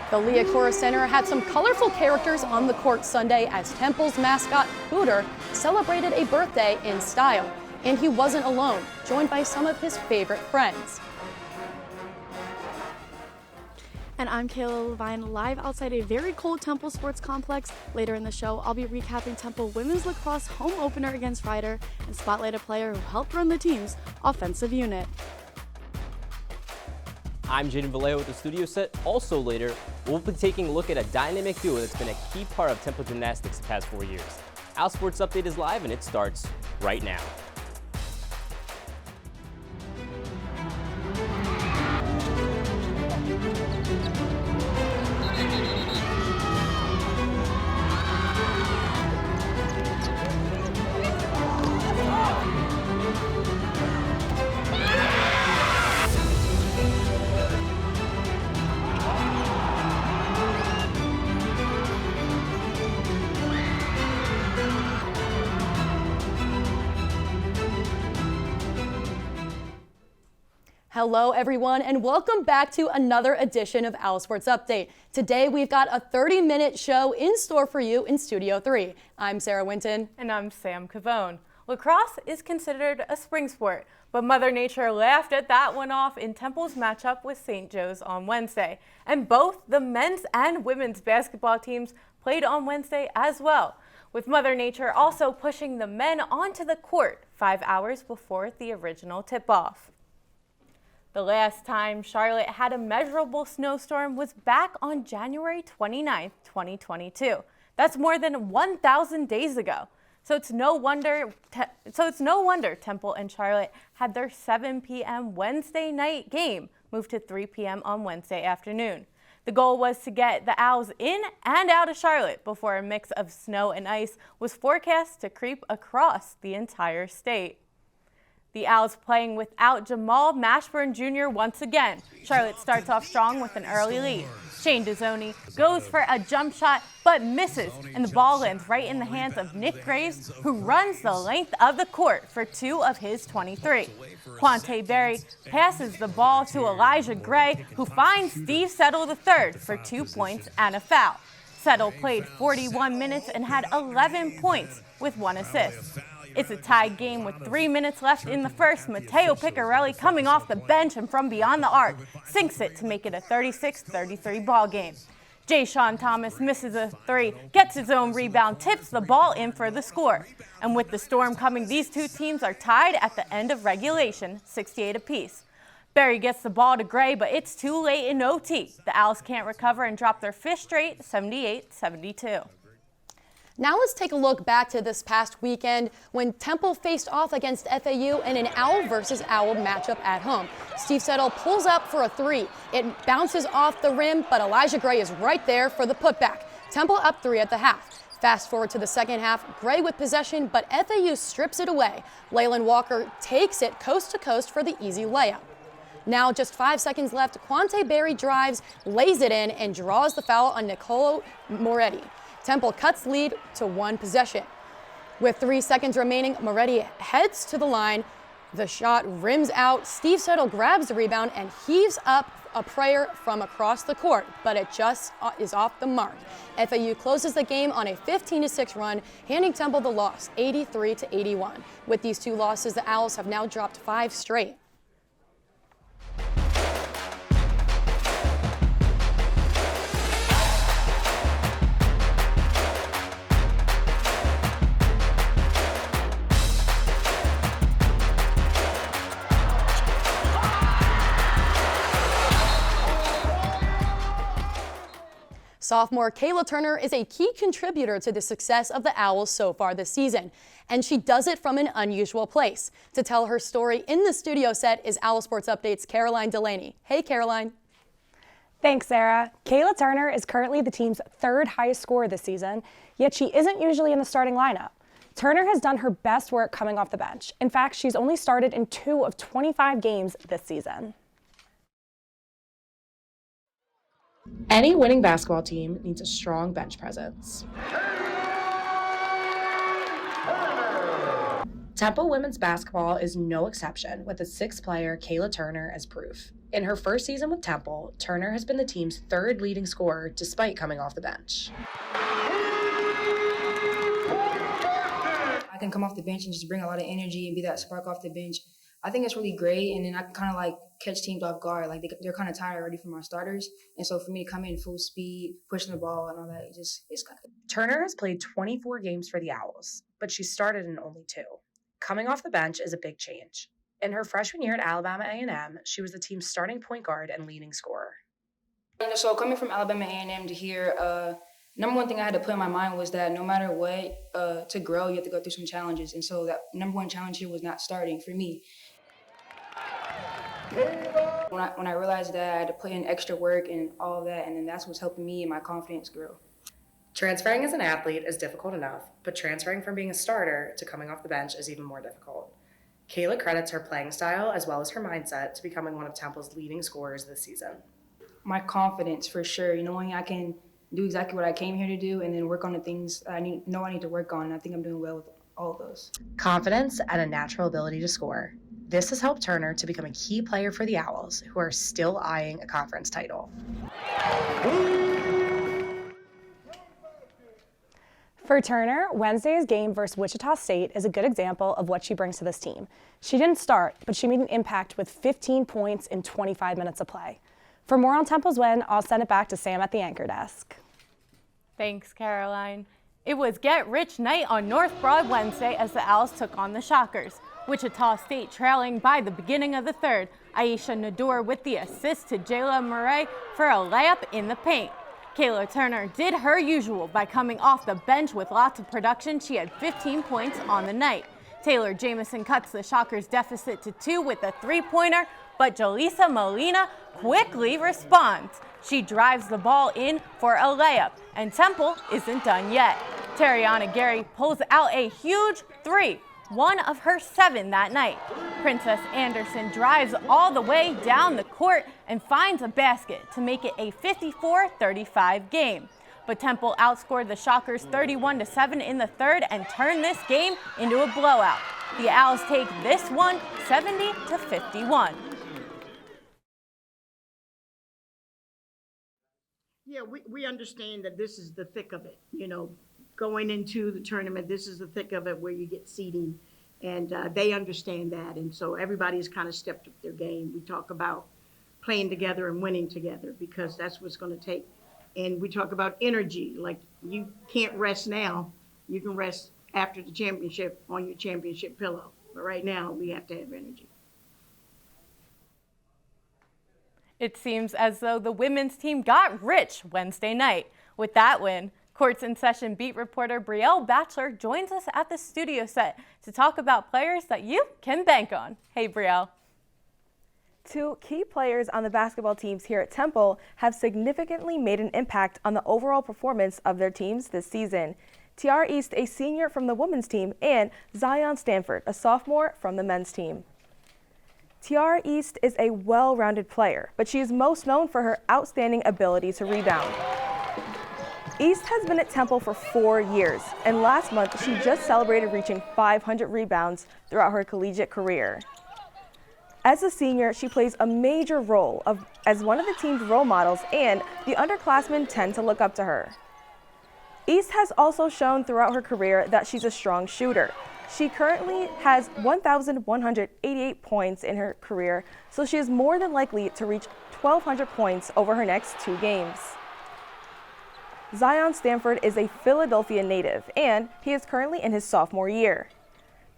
The Liacouras Center had some colorful characters on the court Sunday as Temple's mascot, Hooter, celebrated a birthday in style. And he wasn't alone, joined by some of his favorite friends. And I'm Kayla Levine, live outside a very cold Temple Sports Complex. Later in the show, I'll be recapping Temple women's lacrosse home opener against Rider and spotlight a player who helped run the team's offensive unit. I'm Jaden Vallejo with the studio set. Also later, we'll be taking a look at a dynamic duo that's been a key part of Temple gymnastics the past 4 years. OwlSports Update is live and it starts right now. Hello everyone and welcome back to another edition of OwlSports Update. Today we've got a 30-minute show in store for you in Studio 3. I'm Sarah Winton. And I'm Sam Covone. Lacrosse is considered a spring sport, but Mother Nature laughed at that one off in Temple's matchup with St. Joe's on Wednesday. And both the men's and women's basketball teams played on Wednesday as well, with Mother Nature also pushing the men onto the court 5 hours before the original tip-off. The last time Charlotte had a measurable snowstorm was back on January 29th, 2022. That's more than 1,000 days ago. So it's no wonder Temple and Charlotte had their 7 p.m. Wednesday night game moved to 3 p.m. on Wednesday afternoon. The goal was to get the Owls in and out of Charlotte before a mix of snow and ice was forecast to creep across the entire state. The Owls playing without Jamal Mashburn Jr. once again. Charlotte starts off strong with an early lead. Shane Dezzoni goes for a jump shot but misses, and the ball lands right in the hands of Nick Graves, who runs the length of the court for 2 of his 23. Quante Berry passes the ball to Elijah Gray, who finds Steve Settle III for 2 points and a foul. Settle played 41 minutes and had 11 points with 1 assist. It's a tied game with 3 minutes left in the first. Matteo Piccarelli, coming off the bench and from beyond the arc, sinks it to make it a 36-33 ball game. Jay Sean Thomas misses a 3, gets his own rebound, tips the ball in for the score. And with the storm coming, these two teams are tied at the end of regulation, 68 apiece. Berry gets the ball to Gray, but it's too late in OT. The Owls can't recover and drop their 5th straight, 78-72. Now let's take a look back to this past weekend when Temple faced off against FAU in an Owl versus Owl matchup at home. Steve Settle pulls up for a 3. It bounces off the rim, but Elijah Gray is right there for the putback. Temple up 3 at the half. Fast forward to the second half, Gray with possession, but FAU strips it away. Leyland Walker takes it coast to coast for the easy layup. Now just 5 seconds left, Quante Berry drives, lays it in, and draws the foul on Nicolo Moretti. Temple cuts lead to 1 possession. With 3 seconds remaining, Moretti heads to the line. The shot rims out. Steve Settle grabs the rebound and heaves up a prayer from across the court, but it just is off the mark. FAU closes the game on a 15-6 run, handing Temple the loss, 83-81. With these 2 losses, the Owls have now dropped 5 straight. Sophomore Kayla Turner is a key contributor to the success of the Owls so far this season, and she does it from an unusual place. To tell her story in the studio set is OwlSports Update's Caroline Delaney. Hey, Caroline. Thanks, Sarah. Kayla Turner is currently the team's 3rd highest scorer this season, yet she isn't usually in the starting lineup. Turner has done her best work coming off the bench. In fact, she's only started in 2 of 25 games this season. Any winning basketball team needs a strong bench presence. Temple women's basketball is no exception, with its sixth player, Kayla Turner, as proof. In her first season with Temple, Turner has been the team's third leading scorer despite coming off the bench. I can come off the bench and just bring a lot of energy and be that spark off the bench. I think it's really great, and then I can kind of like catch teams off guard. Like they're kind of tired already from our starters, and so for me to come in full speed, pushing the ball and all that, it's kind of. Turner has played 24 games for the Owls, but she started in only 2. Coming off the bench is a big change. In her freshman year at Alabama A&M, she was the team's starting point guard and leading scorer. So coming from Alabama A&M to here, number one thing I had to put in my mind was that no matter what, to grow, you have to go through some challenges. And so that number one challenge here was not starting for me. When I realized that, I had to put in extra work and all of that, and then that's what's helping me and my confidence grow. Transferring as an athlete is difficult enough, but transferring from being a starter to coming off the bench is even more difficult. Kayla credits her playing style as well as her mindset to becoming one of Temple's leading scorers this season. My confidence, for sure, knowing I can do exactly what I came here to do and then work on the things I need to work on. I think I'm doing well with all of those. Confidence and a natural ability to score. This has helped Turner to become a key player for the Owls, who are still eyeing a conference title. For Turner, Wednesday's game versus Wichita State is a good example of what she brings to this team. She didn't start, but she made an impact with 15 points in 25 minutes of play. For more on Temple's win, I'll send it back to Sam at the anchor desk. Thanks, Caroline. It was get-rich night on North Broad Wednesday as the Owls took on the Shockers. Wichita State trailing by the beginning of the third. Aisha Nadur with the assist to Jayla Murray for a layup in the paint. Kayla Turner did her usual by coming off the bench with lots of production. She had 15 points on the night. Taylor Jamison cuts the Shockers' deficit to 2 with a three-pointer, but Jaleesa Molina quickly responds. She drives the ball in for a layup, and Temple isn't done yet. Tariana Gary pulls out a huge 3, one of her 7 that night. Princess Anderson drives all the way down the court and finds a basket to make it a 54-35 game. But Temple outscored the Shockers 31-7 in the third and turned this game into a blowout. The Owls take this one 70-51. Yeah, we understand that this is the thick of it, going into the tournament, this is the thick of it where you get seeding, and they understand that, and so everybody's kind of stepped up their game. We talk about playing together and winning together because that's what's going to take, and we talk about energy, like you can't rest now, you can rest after the championship on your championship pillow, but right now we have to have energy. It seems as though the women's team got rich Wednesday night. With that win, Courts in Session beat reporter Brielle Batchelor joins us at the studio set to talk about players that you can bank on. Hey, Brielle. 2 key players on the basketball teams here at Temple have significantly made an impact on the overall performance of their teams this season. Tiara East, a senior from the women's team, and Zion Stanford, a sophomore from the men's team. Tiara East is a well-rounded player, but she is most known for her outstanding ability to rebound. East has been at Temple for 4 years, and last month she just celebrated reaching 500 rebounds throughout her collegiate career. As a senior, she plays a major role as one of the team's role models, and the underclassmen tend to look up to her. East has also shown throughout her career that she's a strong shooter. She currently has 1,188 points in her career, so she is more than likely to reach 1,200 points over her next 2 games. Zion Stanford is a Philadelphia native, and he is currently in his sophomore year.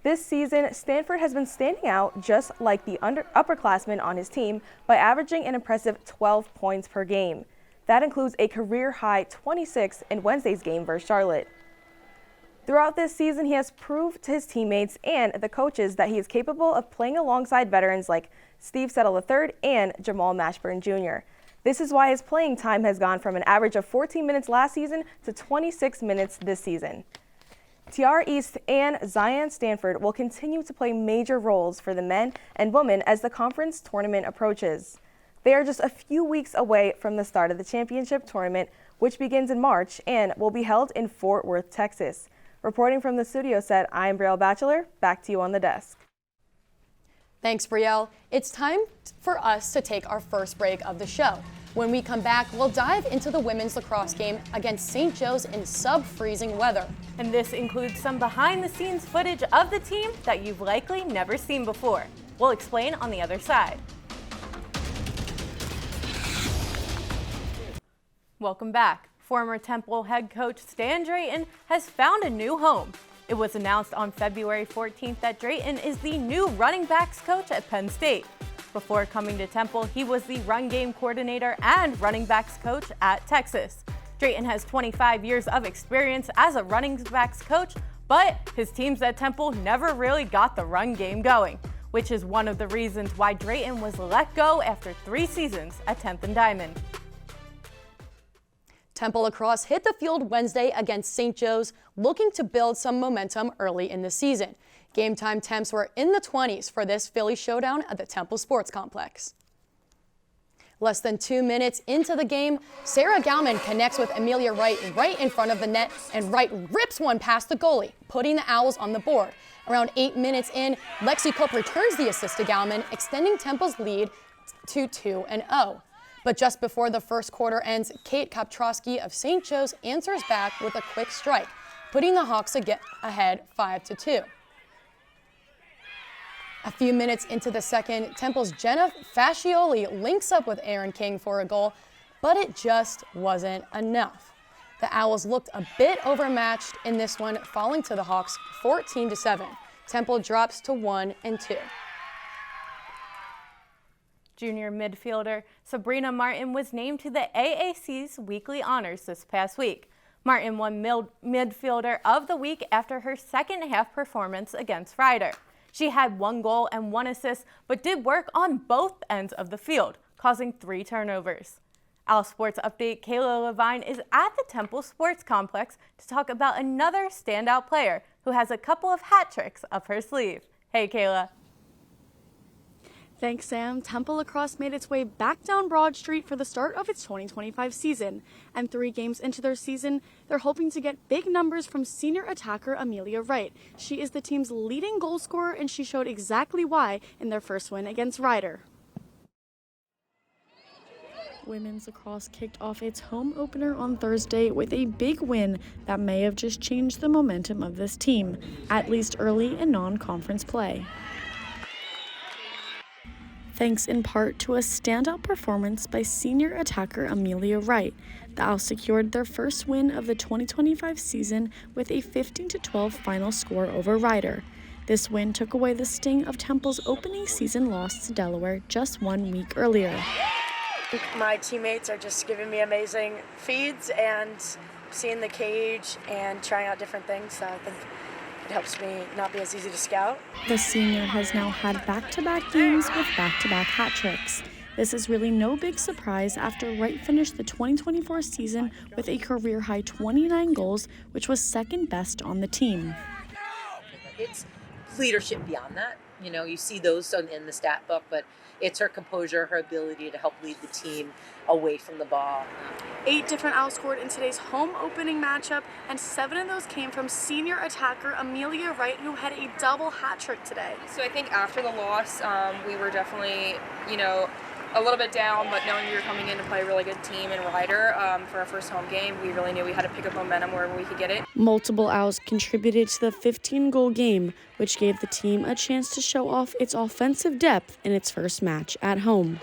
This season, Stanford has been standing out just like the upperclassmen on his team by averaging an impressive 12 points per game. That includes a career-high 26 in Wednesday's game versus Charlotte. Throughout this season, he has proved to his teammates and the coaches that he is capable of playing alongside veterans like Steve Settle III and Jamal Mashburn Jr. This is why his playing time has gone from an average of 14 minutes last season to 26 minutes this season. Tiara East and Zion Stanford will continue to play major roles for the men and women as the conference tournament approaches. They are just a few weeks away from the start of the championship tournament, which begins in March and will be held in Fort Worth, Texas. Reporting from the studio set, I'm Brielle Batchelor. Back to you on the desk. Thanks, Brielle. It's time for us to take our first break of the show. When we come back, we'll dive into the women's lacrosse game against St. Joe's in sub-freezing weather. And this includes some behind-the-scenes footage of the team that you've likely never seen before. We'll explain on the other side. Welcome back. Former Temple head coach Stan Drayton has found a new home. It was announced on February 14th that Drayton is the new running backs coach at Penn State. Before coming to Temple, he was the run game coordinator and running backs coach at Texas. Drayton has 25 years of experience as a running backs coach, but his teams at Temple never really got the run game going, which is one of the reasons why Drayton was let go after 3 seasons at 10th and Diamond. Temple lacrosse hit the field Wednesday against St. Joe's, looking to build some momentum early in the season. Game time temps were in the 20s for this Philly showdown at the Temple Sports Complex. Less than 2 minutes into the game, Sarah Gauman connects with Amelia Wright right in front of the net, and Wright rips one past the goalie, putting the Owls on the board. Around 8 minutes in, Lexi Cope returns the assist to Gauman, extending Temple's lead to 2-0. But just before the first quarter ends, Kate Koptrowski of St. Joe's answers back with a quick strike, putting the Hawks ahead 5-2. A few minutes into the second, Temple's Jenna Fascioli links up with Erin King for a goal, but it just wasn't enough. The Owls looked a bit overmatched in this one, falling to the Hawks 14-7. Temple drops to 1-2. Junior midfielder Sabrina Martin was named to the AAC's weekly honors this past week. Martin won midfielder of the week after her second half performance against Ryder. She had 1 goal and 1 assist, but did work on both ends of the field, causing 3 turnovers. OwlSports update Kayla Levine is at the Temple Sports Complex to talk about another standout player who has a couple of hat tricks up her sleeve. Hey, Kayla. Thanks, Sam. Temple lacrosse made its way back down Broad Street for the start of its 2025 season. And 3 games into their season, they're hoping to get big numbers from senior attacker Amelia Wright. She is the team's leading goal scorer, and she showed exactly why in their first win against Ryder. Women's lacrosse kicked off its home opener on Thursday with a big win that may have just changed the momentum of this team, at least early in non-conference play. Thanks in part to a standout performance by senior attacker Amelia Wright, the Owls secured their first win of the 2025 season with a 15-12 final score over Ryder. This win took away the sting of Temple's opening season loss to Delaware just 1 week earlier. My teammates are just giving me amazing feeds, and seeing the cage and trying out different things, so I think it helps me not be as easy to scout. The senior has now had back-to-back games with back-to-back hat tricks. This is really no big surprise after Wright finished the 2024 season with a career-high 29 goals, which was second best on the team. It's leadership beyond that. You know, you see those in the stat book, but it's her composure, her ability to help lead the team away from the ball. 8 different Owls scored in today's home opening matchup, and 7 of those came from senior attacker Amelia Wright, who had a double hat trick today. So I think after the loss, we were definitely, a little bit down, but knowing we were coming in to play a really good team in Ryder for our first home game, we really knew we had to pick up momentum wherever we could get it. Multiple Owls contributed to the 15-goal game, which gave the team a chance to show off its offensive depth in its first match at home.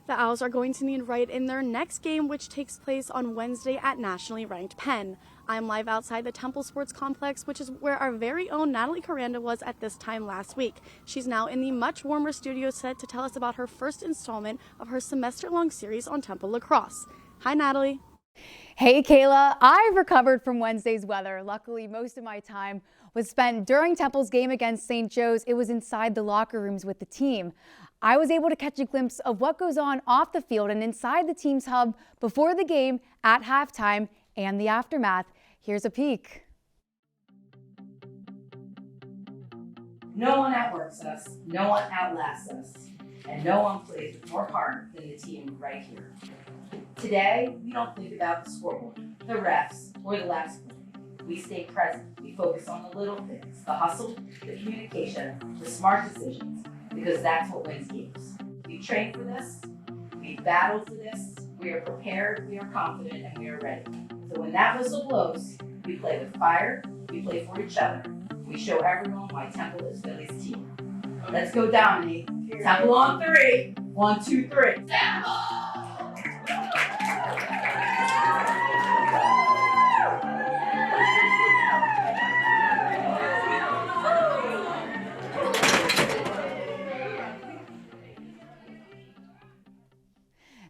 The Owls are going to need Wright in their next game, which takes place on Wednesday at nationally ranked Penn. I'm live outside the Temple Sports Complex, which is where our very own Natalie Coranda was at this time last week. She's now in the much warmer studio set to tell us about her first installment of her semester-long series on Temple lacrosse. Hi, Natalie. Hey, Kayla. I've recovered from Wednesday's weather. Luckily, most of my time was spent during Temple's game against St. Joe's. It was inside the locker rooms with the team. I was able to catch a glimpse of what goes on off the field and inside the team's hub before the game, at halftime, and the aftermath. Here's a peek. No one outworks us. No one outlasts us. and no one plays with more heart than the team right here. Today, we don't think about the scoreboard, the refs, or the last play. We stay present. We focus on the little things, the hustle, the communication, the smart decisions, because that's what wins games. We trained for this, we battled for this, we are prepared, we are confident, and we are ready. So when that whistle blows, we play with fire, we play for each other. We show everyone why Temple is Philly's team. Let's go dominate. Temple on 3. 1, 2, 3. Temple!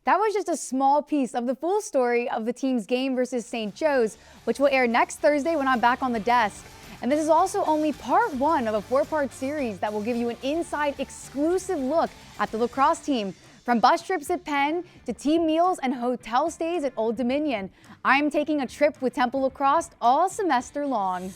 That was just a small piece of the full story of the team's game versus St. Joe's, which will air next Thursday when I'm back on the desk. And this is also only part 1 of a 4-part series that will give you an inside exclusive look at the lacrosse team. From bus trips at Penn to team meals and hotel stays at Old Dominion, I'm taking a trip with Temple Lacrosse all semester long.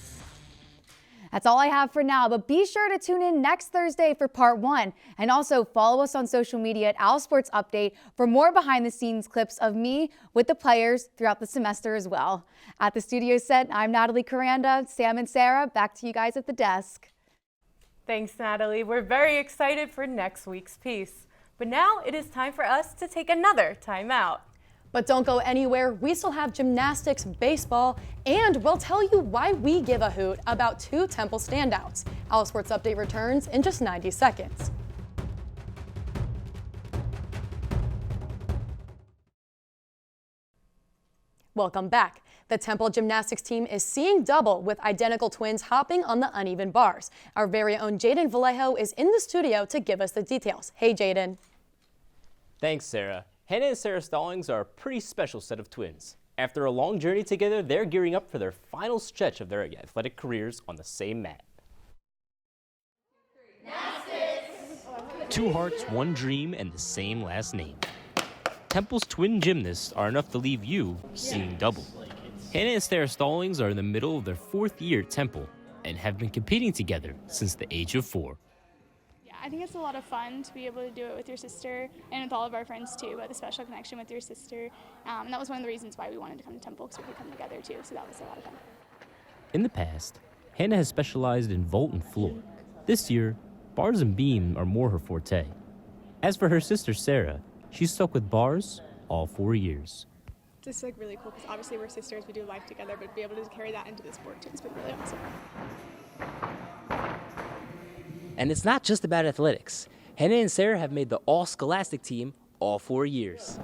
That's all I have for now, but be sure to tune in next Thursday for part 1. And also follow us on social media at OwlSports Update for more behind the scenes clips of me with the players throughout the semester as well. At the studio set, I'm Natalie Coranda. Sam and Sarah, back to you guys at the desk. Thanks, Natalie. We're very excited for next week's piece. But now it is time for us to take another time out. But don't go anywhere. We still have gymnastics, baseball, and we'll tell you why we give a hoot about 2 Temple standouts. OwlSports Update returns in just 90 seconds. Welcome back. The Temple gymnastics team is seeing double with identical twins hopping on the uneven bars. Our very own Jaden Vallejo is in the studio to give us the details. Hey, Jaden. Thanks, Sarah. Hannah and Sarah Stallings are a pretty special set of twins. After a long journey together, they're gearing up for their final stretch of their athletic careers on the same mat. 2 hearts, 1 dream, and the same last name. Temple's twin gymnasts are enough to leave you seeing double. Hannah and Sarah Stallings are in the middle of their 4th year at Temple and have been competing together since the age of 4. I think it's a lot of fun to be able to do it with your sister and with all of our friends too, but the special connection with your sister. And that was one of the reasons why we wanted to come to Temple, because we could come together too, so that was a lot of fun. In the past, Hannah has specialized in vault and floor. This year, bars and beam are more her forte. As for her sister Sarah, she's stuck with bars all 4 years. This is really cool because obviously we're sisters, we do life together, but to be able to carry that into the sport too has been really awesome. And it's not just about athletics. Hannah and Sarah have made the all-scholastic team all 4 years.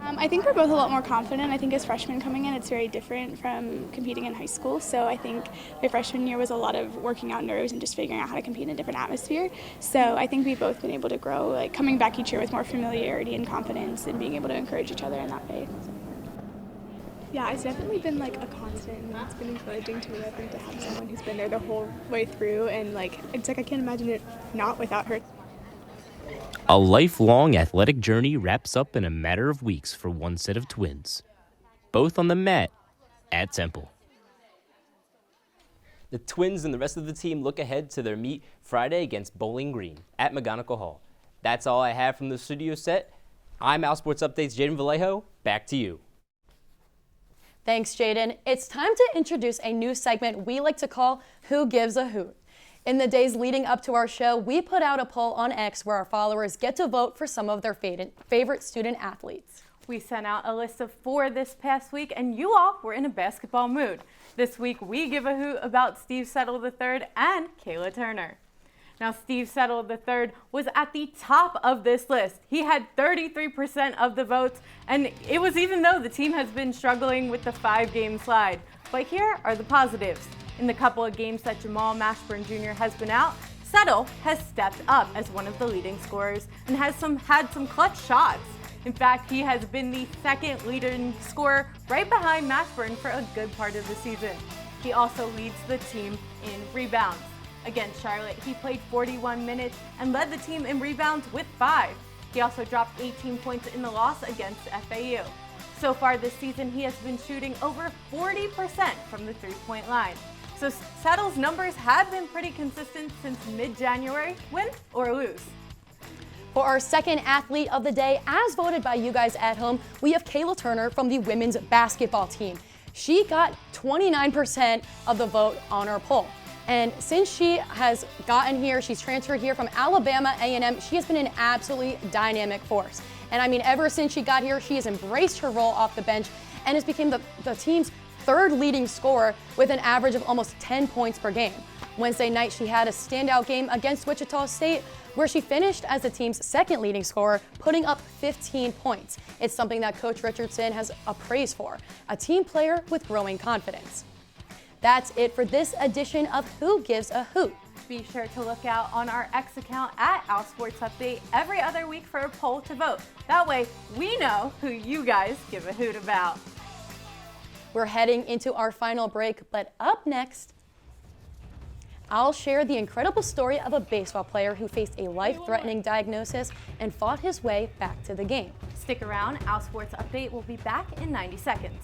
I think we're both a lot more confident. I think as freshmen coming in, it's very different from competing in high school. So I think my freshman year was a lot of working out nerves and just figuring out how to compete in a different atmosphere. So I think we've both been able to grow, like coming back each year with more familiarity and confidence and being able to encourage each other in that way. Yeah, it's definitely been like a constant, and it's been encouraging to me, I think, to have someone who's been there the whole way through, and like it's like I can't imagine it not without her. A lifelong athletic journey wraps up in a matter of weeks for one set of twins, both on the mat at Temple. The twins and the rest of the team look ahead to their meet Friday against Bowling Green at McGonigal Hall. That's all I have from the studio set. I'm OwlSports Update's Jaden Vallejo. Back to you. Thanks, Jaden. It's time to introduce a new segment we like to call Who Gives a Hoot? In the days leading up to our show, we put out a poll on X where our followers get to vote for some of their favorite student athletes. We sent out a list of 4 this past week, and you all were in a basketball mood. This week, we give a hoot about Steve Settle III and Kayla Turner. Now, Steve Settle III was at the top of this list. He had 33% of the votes, and it was even though the team has been struggling with the 5-game slide. But here are the positives. In the couple of games that Jamal Mashburn Jr. has been out, Settle has stepped up as one of the leading scorers and has had some clutch shots. In fact, he has been the 2nd leading scorer right behind Mashburn for a good part of the season. He also leads the team in rebounds. Against Charlotte, he played 41 minutes and led the team in rebounds with 5. He also dropped 18 points in the loss against FAU. So far this season, he has been shooting over 40% from the 3-point line. So Settle's numbers have been pretty consistent since mid-January, win or lose. For our second athlete of the day, as voted by you guys at home, we have Kayla Turner from the women's basketball team. She got 29% of the vote on our poll. And since she has gotten here, she's transferred here from Alabama A&M, she has been an absolutely dynamic force. And I mean, ever since she got here, she has embraced her role off the bench and has become the team's third leading scorer with an average of almost 10 points per game. Wednesday night, she had a standout game against Wichita State, where she finished as the team's second leading scorer, putting up 15 points. It's something that Coach Richardson has a praise for, a team player with growing confidence. That's it for this edition of Who Gives a Hoot. Be sure to look out on our X account at OwlSports Update every other week for a poll to vote. That way, we know who you guys give a hoot about. We're heading into our final break, but up next, I'll share the incredible story of a baseball player who faced a life-threatening diagnosis and fought his way back to the game. Stick around, OwlSports Update will be back in 90 seconds.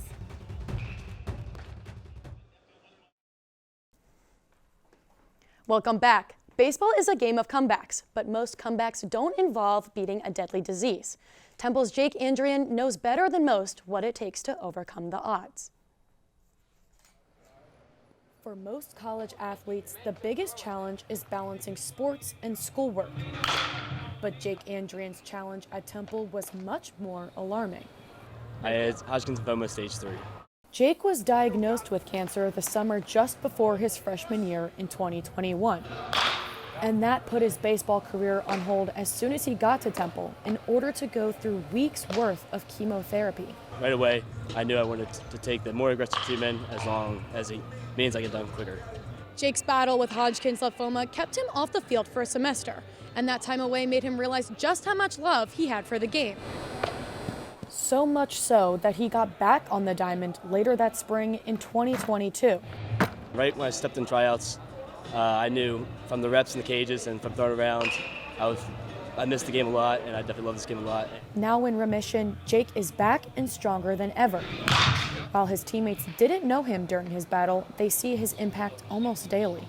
Welcome back. Baseball is a game of comebacks, but most comebacks don't involve beating a deadly disease. Temple's Jake Andrian knows better than most what it takes to overcome the odds. For most college athletes, the biggest challenge is balancing sports and schoolwork. But Jake Andrian's challenge at Temple was much more alarming. I had Hodgkin's lymphoma stage 3. Jake was diagnosed with cancer the summer just before his freshman year in 2021. And that put his baseball career on hold as soon as he got to Temple in order to go through weeks worth of chemotherapy. Right away, I knew I wanted to take the more aggressive treatment as long as it means I get done quicker. Jake's battle with Hodgkin's lymphoma kept him off the field for a semester, and that time away made him realize just how much love he had for the game. So much so that he got back on the diamond later that spring in 2022. Right when I stepped in tryouts, I knew from the reps in the cages and from throwing around, I missed the game a lot, and I definitely love this game a lot. Now in remission, Jake is back and stronger than ever. While his teammates didn't know him during his battle, they see his impact almost daily.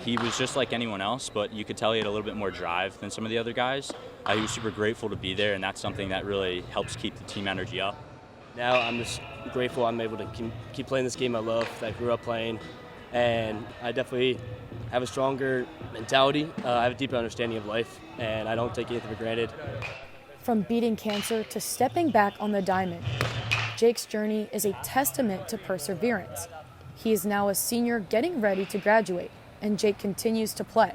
He was just like anyone else, but you could tell he had a little bit more drive than some of the other guys. He was super grateful to be there, and that's something that really helps keep the team energy up. Now I'm just grateful I'm able to keep playing this game I love, that I grew up playing, and I definitely have a stronger mentality. I have a deeper understanding of life, and I don't take anything for granted. From beating cancer to stepping back on the diamond, Jake's journey is a testament to perseverance. He is now a senior getting ready to graduate, and Jake continues to play,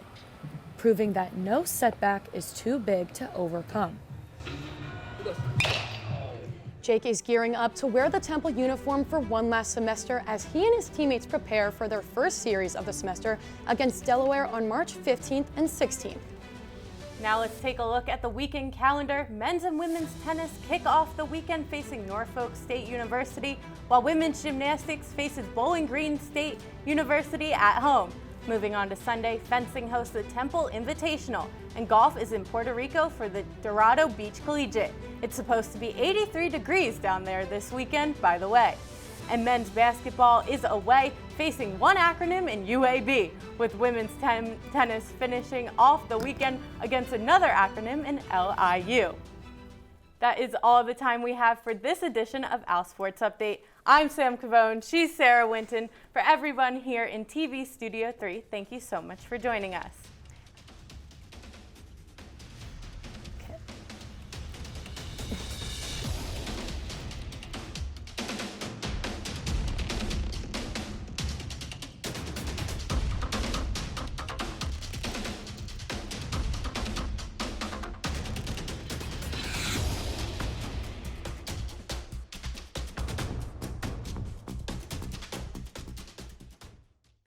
proving that no setback is too big to overcome. Jake is gearing up to wear the Temple uniform for one last semester as he and his teammates prepare for their first series of the semester against Delaware on March 15th and 16th. Now let's take a look at the weekend calendar. Men's and women's tennis kick off the weekend facing Norfolk State University, while women's gymnastics faces Bowling Green State University at home. Moving on to Sunday, fencing hosts the Temple Invitational, and golf is in Puerto Rico for the Dorado Beach Collegiate. It's supposed to be 83 degrees down there this weekend, by the way. And men's basketball is away, facing one acronym in UAB, with women's tennis finishing off the weekend against another acronym in LIU. That is all the time we have for this edition of OwlSports Update. I'm Sam Covone, she's Sarah Winton. For everyone here in TV Studio 3, thank you so much for joining us.